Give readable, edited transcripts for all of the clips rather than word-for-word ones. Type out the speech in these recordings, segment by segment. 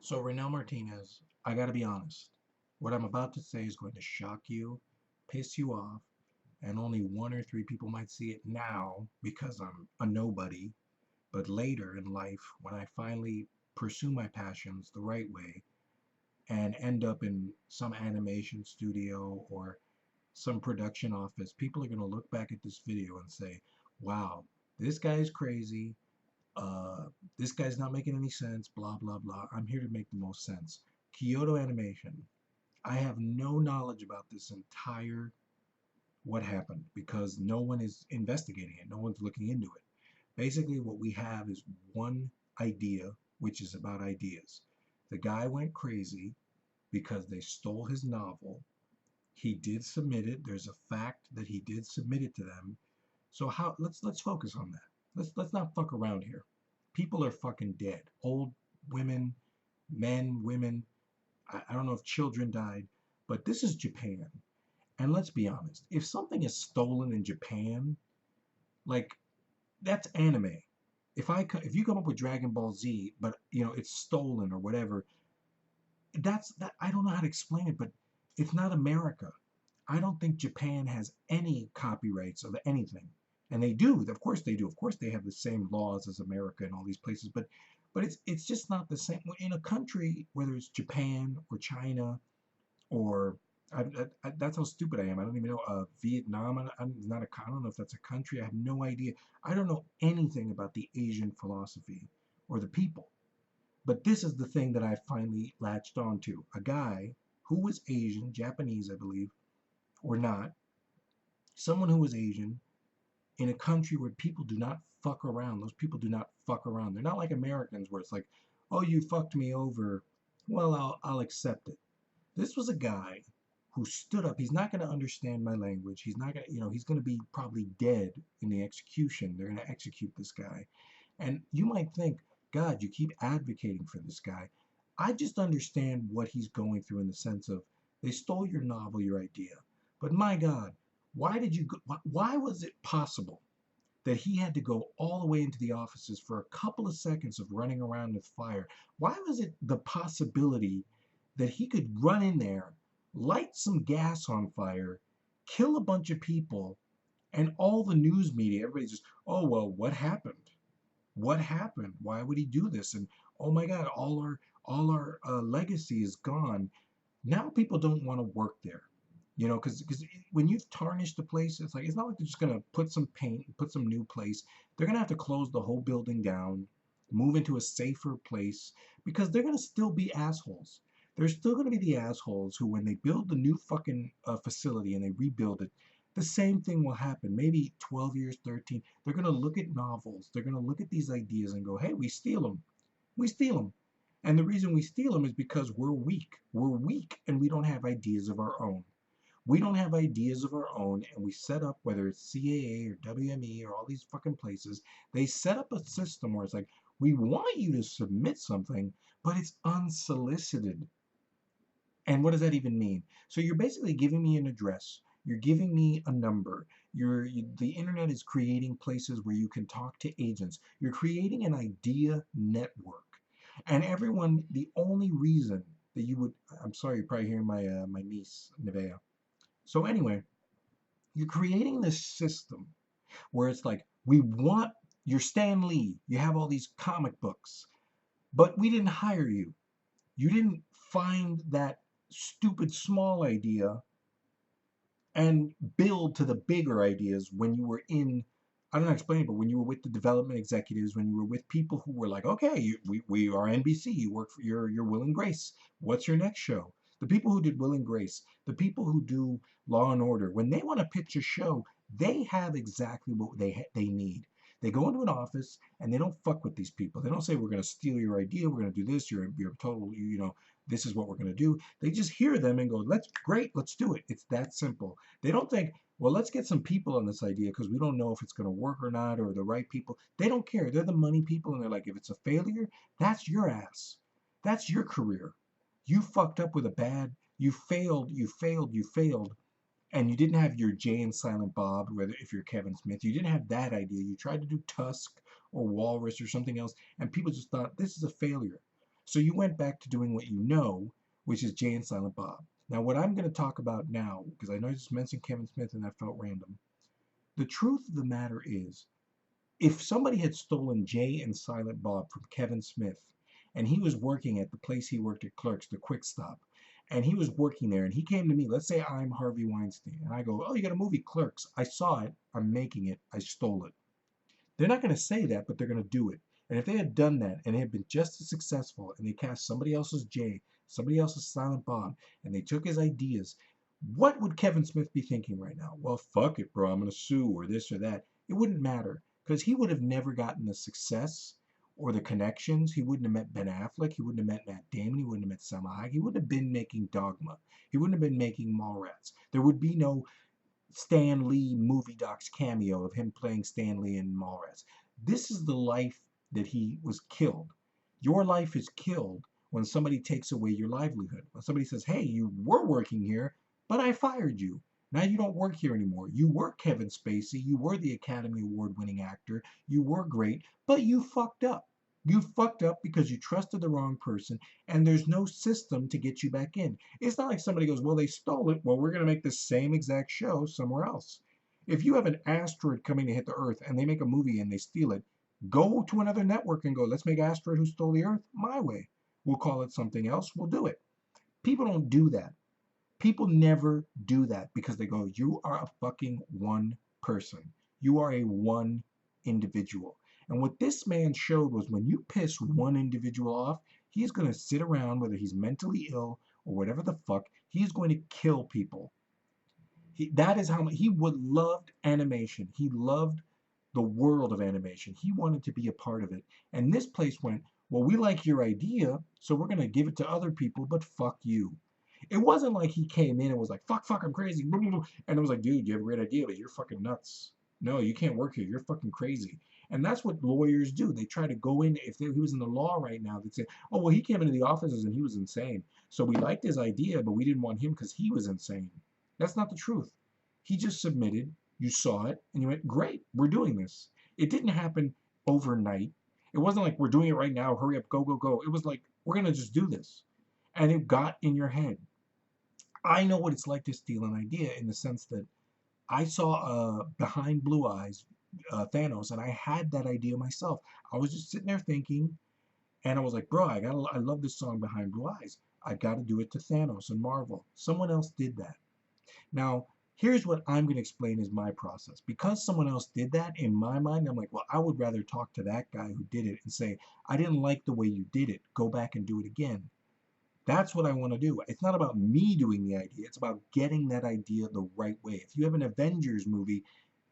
So, Renel Martinez, I gotta be honest. What I'm about to say is going to shock you, piss you off, and only one or three people might see it now because I'm a nobody. But later in life, when I finally pursue my passions the right way and end up in some animation studio or some production office, people are going to look back at this video and say, wow, this guy's crazy. Uh, this guy's not making any sense, blah, blah, blah. I'm here to make the most sense. Kyoto Animation. I have no knowledge about this entire what happened because no one is investigating it. No one's looking into it. Basically, what we have is one idea, which is about ideas. The guy went crazy because they stole his novel. He did submit it. There's a fact that he did submit it to them. So how let's focus on that. Let's not fuck around here. People are fucking dead. Old women, men, women. I don't know if children died, but this is Japan. And let's be honest, if something is stolen in Japan, like that's anime. If you come up with Dragon Ball Z, but it's stolen or whatever, that's that I don't know how to explain it, but it's not America. I don't think Japan has any copyrights of anything. And they do, of course they do. Of course they have the same laws as America and all these places, but it's just not the same. In a country, whether it's Japan or China or that's how stupid I am. I don't even know Vietnam. I'm not a. I don't know if that's a country. I have no idea. I don't know anything about the Asian philosophy or the people. But this is the thing that I finally latched onto. A guy who was Asian, Japanese, I believe, or not, someone who was Asian in a country where people do not fuck around. Those people do not fuck around. They're not like Americans where it's like, oh, you fucked me over. Well, I'll accept it. This was a guy who stood up. He's not going to understand my language. He's not going to, he's going to be probably dead in the execution. They're going to execute this guy. And you might think, God, you keep advocating for this guy. I just understand what he's going through in the sense of they stole your novel, your idea. But my God, why did you go, why was it possible that he had to go all the way into the offices for a couple of seconds of running around with fire? Why was it the possibility that he could run in there, light some gas on fire, kill a bunch of people, and all the news media, everybody's just, oh, well, what happened? What happened? Why would he do this? And oh my God, all our legacy is gone. Now people don't want to work there, because when you've tarnished the place, it's not like they're just gonna put some paint, put some new place. They're gonna have to close the whole building down, move into a safer place because they're gonna still be assholes. There's still gonna be the assholes who, when they build the new fucking facility and they rebuild it, the same thing will happen. Maybe 12 years, 13. They're gonna look at novels. They're gonna look at these ideas and go, "Hey, we steal them. We steal them." And the reason we steal them is because we're weak. We're weak and we don't have ideas of our own. We don't have ideas of our own, and we set up, whether it's CAA or WME or all these fucking places, they set up a system where it's like, we want you to submit something, but it's unsolicited. And what does that even mean? So you're basically giving me an address. You're giving me a number. The internet is creating places where you can talk to agents. You're creating an idea network. And everyone, the only reason that you would, I'm sorry, you're probably hearing my niece, Nevea. So anyway, you're creating this system where it's like, we want your Stan Lee. You have all these comic books, but we didn't hire you. You didn't find that stupid small idea and build to the bigger ideas when you were in, I don't know how to explain it, but when you were with the development executives, when you were with people who were like, okay, we are NBC, you work for your Will and Grace. What's your next show? The people who did Will and Grace, the people who do Law and Order, when they want to pitch a show, they have exactly what they need. They go into an office and they don't fuck with these people. They don't say, we're going to steal your idea, we're going to do this, you're total, this is what we're going to do. They just hear them and go, great, let's do it. It's that simple. They don't think, well, let's get some people on this idea because we don't know if it's going to work or not, or the right people. They don't care. They're the money people, and they're like, if it's a failure, that's your ass. That's your career. You fucked up with a bad, you failed, and you didn't have your Jay and Silent Bob, whether if you're Kevin Smith, you didn't have that idea. You tried to do Tusk or Walrus or something else, and people just thought this is a failure. So you went back to doing what you know, which is Jay and Silent Bob. Now, what I'm going to talk about now, because I know I just mentioned Kevin Smith and that felt random. The truth of the matter is, if somebody had stolen Jay and Silent Bob from Kevin Smith, and he was working at the place he worked at Clerks, the Quick Stop, and he was working there, and he came to me, let's say I'm Harvey Weinstein, and I go, oh, you got a movie, Clerks. I saw it. I'm making it. I stole it. They're not going to say that, but they're going to do it. And if they had done that and it had been just as successful and they cast somebody else's Jay, somebody else's Silent Bob, and they took his ideas, what would Kevin Smith be thinking right now? Well, fuck it, bro. I'm going to sue or this or that. It wouldn't matter because he would have never gotten the success or the connections. He wouldn't have met Ben Affleck. He wouldn't have met Matt Damon. He wouldn't have met Selma Hayek. He wouldn't have been making Dogma. He wouldn't have been making Mallrats. There would be no Stan Lee movie docs cameo of him playing Stan Lee in Mallrats. This is the life that he was killed. Your life is killed when somebody takes away your livelihood. When somebody says, hey, you were working here, but I fired you. Now you don't work here anymore. You were Kevin Spacey. You were the Academy Award winning actor. You were great, but you fucked up. You fucked up because you trusted the wrong person, and there's no system to get you back in. It's not like somebody goes, well, they stole it. Well, we're going to make the same exact show somewhere else. If you have an asteroid coming to hit the Earth and they make a movie and they steal it, go to another network and go, let's make Asteroid Who Stole the Earth my way. We'll call it something else. We'll do it. People don't do that. People never do that because they go, you are a fucking one person. You are a one individual. And what this man showed was when you piss one individual off, he's going to sit around, whether he's mentally ill or whatever the fuck, he's going to kill people. That is how he would loved animation. He loved the world of animation. He wanted to be a part of it. And this place went, well, we like your idea, so we're going to give it to other people, but fuck you. It wasn't like he came in and was like, fuck, I'm crazy. And it was like, dude, you have a great idea, but you're fucking nuts. No, you can't work here. You're fucking crazy. And that's what lawyers do. They try to go in. If he was in the law right now, they'd say, oh, well, he came into the offices and he was insane. So we liked his idea, but we didn't want him because he was insane. That's not the truth. He just submitted. You saw it and you went, great, we're doing this. It didn't happen overnight. It wasn't like we're doing it right now. Hurry up, go, go, go. It was like, we're going to just do this. And it got in your head. I know what it's like to steal an idea in the sense that I saw Behind Blue Eyes, Thanos, and I had that idea myself. I was just sitting there thinking, and I was like, bro, I love this song Behind Blue Eyes. I got to do it to Thanos and Marvel. Someone else did that. Now, here's what I'm going to explain is my process. Because someone else did that, in my mind, I'm like, well, I would rather talk to that guy who did it and say, I didn't like the way you did it. Go back and do it again. That's what I want to do. It's not about me doing the idea. It's about getting that idea the right way. If you have an Avengers movie,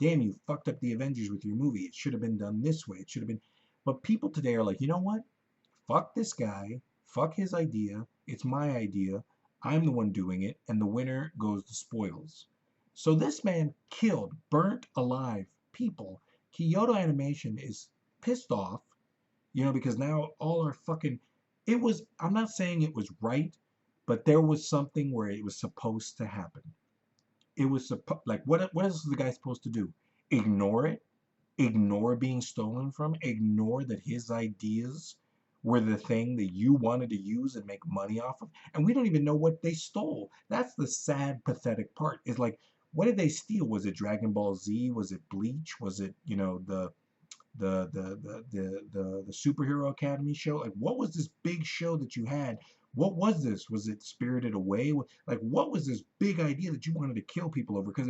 damn, you fucked up the Avengers with your movie. It should have been done this way. It should have been. But people today are like, you know what? Fuck this guy. Fuck his idea. It's my idea. I'm the one doing it. And the winner goes the spoils. So this man killed, burnt alive people. Kyoto Animation is pissed off, because now all our fucking I'm not saying it was right, but there was something where it was supposed to happen. It was like, what is the guy supposed to do? Ignore it? Ignore being stolen from? Ignore that his ideas were the thing that you wanted to use and make money off of? And we don't even know what they stole. That's the sad, pathetic part. Is like, what did they steal? Was it Dragon Ball Z? Was it Bleach? Was it, the Superhero Academy show? Like, what was this big show that you had? What was this? Was it Spirited Away? Like, what was this big idea that you wanted to kill people over? Because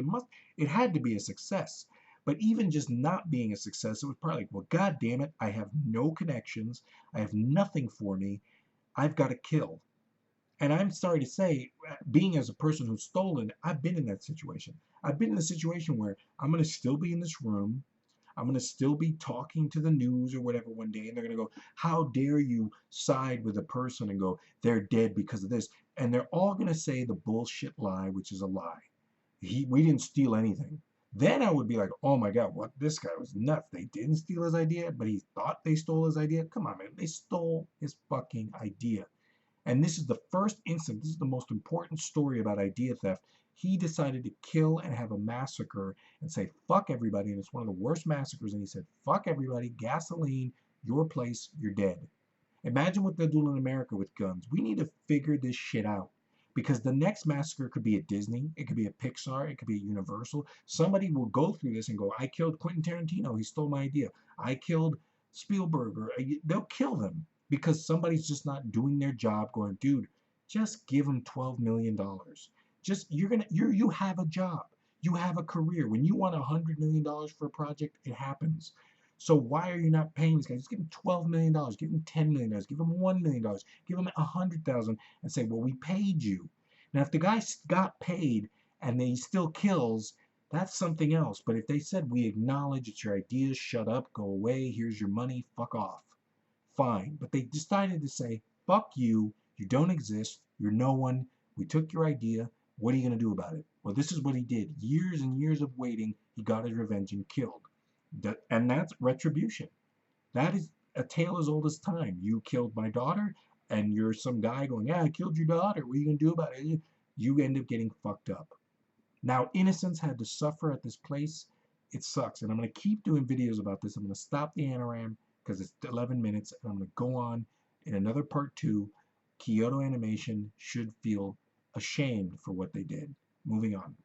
it had to be a success. But even just not being a success, it was probably like, well, God damn it, I have no connections. I have nothing for me. I've got to kill. And I'm sorry to say, being as a person who's stolen, I've been in that situation. I've been in a situation where I'm going to still be in this room. I'm going to still be talking to the news or whatever one day, and they're going to go, how dare you side with a person and go, they're dead because of this. And they're all going to say the bullshit lie, which is a lie. We didn't steal anything. Then I would be like, oh my God, what? This guy was nuts. They didn't steal his idea, but he thought they stole his idea. Come on, man. They stole his fucking idea. And this is the first instance. This is the most important story about idea theft. He decided to kill and have a massacre and say, fuck everybody. And it's one of the worst massacres. And he said, fuck everybody, gasoline, your place, you're dead. Imagine what they're doing in America with guns. We need to figure this shit out. Because the next massacre could be at Disney, it could be at Pixar, it could be at Universal. Somebody will go through this and go, I killed Quentin Tarantino, he stole my idea. I killed Spielberg, or they'll kill them because somebody's just not doing their job, going, dude, just give them $12 million. Just you have a job. You have a career. When you want $100 million for a project, it happens. So why are you not paying these guys? Just give them $12 million, give them $10 million, give them $1 million, give them 100,000, and say, well, we paid you. Now, if the guy got paid and then he still kills, that's something else. But if they said, we acknowledge it's your ideas, shut up, go away, here's your money, fuck off, fine. But they decided to say, fuck you, you don't exist, you're no one, we took your idea, what are you going to do about it? Well, this is what he did. Years and years of waiting, he got his revenge and killed. And that's retribution. That is a tale as old as time. You killed my daughter, and you're some guy going, yeah, I killed your daughter. What are you going to do about it? You end up getting fucked up. Now, innocents had to suffer at this place. It sucks. And I'm going to keep doing videos about this. I'm going to stop the Anoram because it's 11 minutes, and I'm going to go on in another part 2. Kyoto Animation should feel ashamed for what they did. Moving on.